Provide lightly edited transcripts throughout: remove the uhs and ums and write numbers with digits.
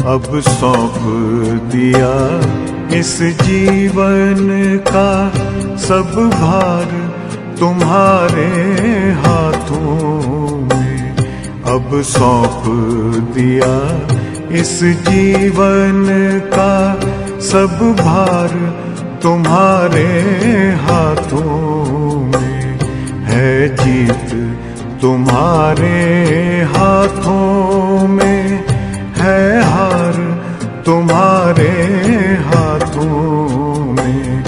अब सौंप दिया इस जीवन का सब भार तुम्हारे हाथों में। अब सौंप दिया इस जीवन का सब भार तुम्हारे हाथों में। है जीत तुम्हारे हाथों में, है हार तुम्हारे हाथों में।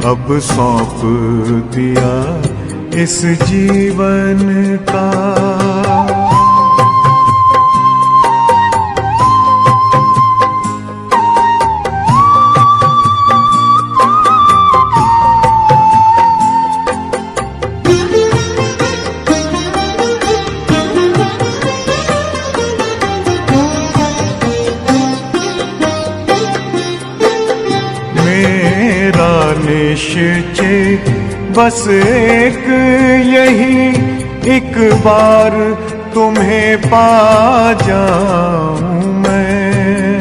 अब सौंप दिया इस जीवन का। मेरा निश्चय बस एक यही, एक बार तुम्हें पा जाऊं मैं।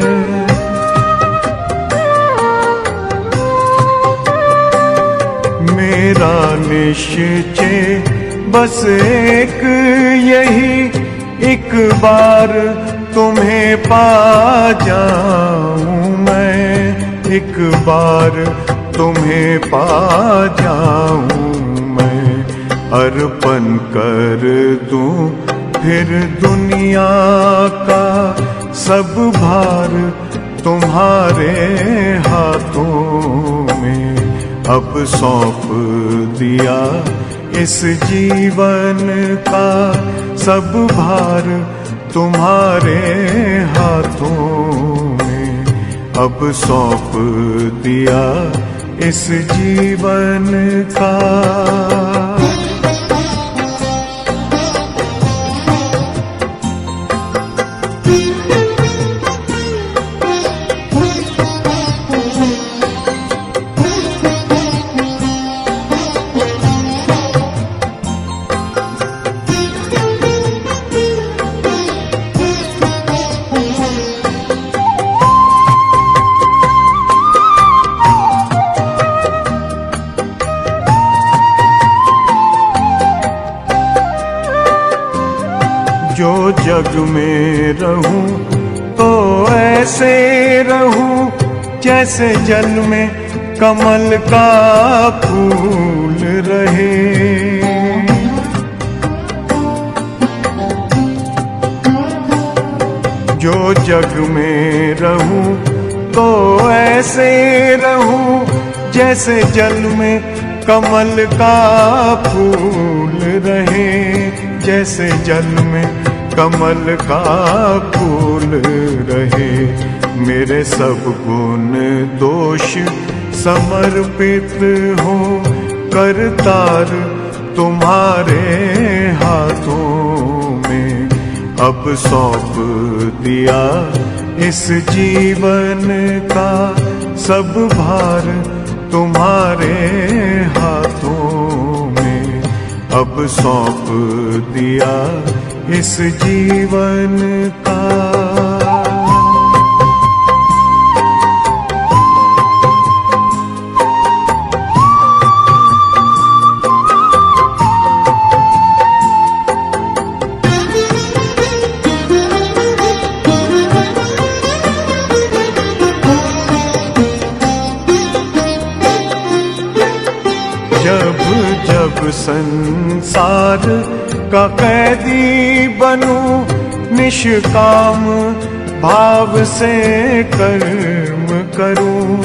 मेरा निश्चय बस एक यही, एक बार तुम्हें पा जाऊं मैं। एक बार तुम्हें पा जाऊं मैं। अर्पण कर दूं फिर दुनिया का सब भार तुम्हारे हाथों में। अब सौंप दिया इस जीवन का सब भार तुम्हारे हाथों में। अब सौंप दिया इस जीवन का। जो जग में रहूं तो ऐसे रहूं जैसे जल में कमल का फूल रहे। जो जग में रहूं तो ऐसे रहूं जैसे जल में कमल का फूल रहे। जैसे जल में कमल का फूल रहे। मेरे सब गुण दोष समर्पित हो करतार तुम्हारे हाथों में। अब सौंप दिया इस जीवन का सब भार तुम्हारे हाथों में। अब सौंप दिया इस जीवन का। जब जब संसार का कैदी बनूं निष्काम भाव से कर्म करूं।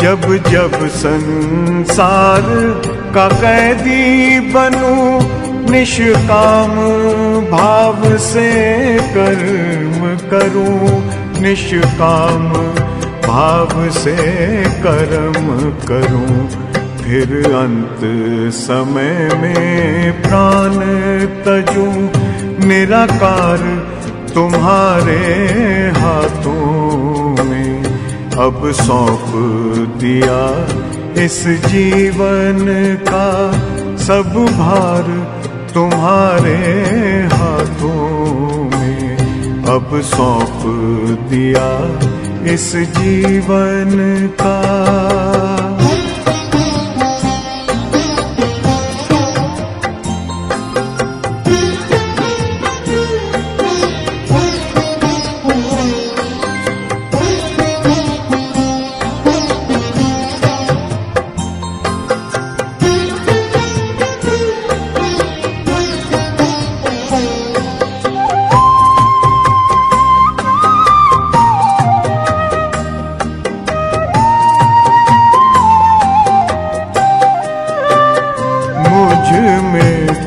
जब जब संसार का कैदी बनूं निष्काम भाव से कर्म करूं। निष्काम भाव से कर्म करूं। फिर अंत समय में प्राण तजूं निराकार तुम्हारे हाथों में। अब सौंप दिया इस जीवन का सब भार तुम्हारे हाथों में अब सौंप दिया इस जीवन का।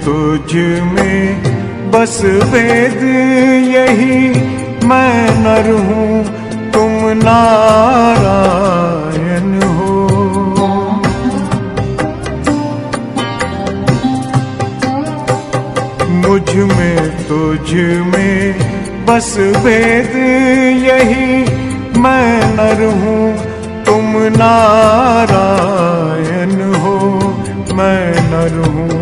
तुझ में बस वेद यही, मैं नर हूँ तुम नारायण हो। मुझ में तुझ में बस वेद यही, मैं नर हूँ तुम नारायण हो। मैं नर हूँ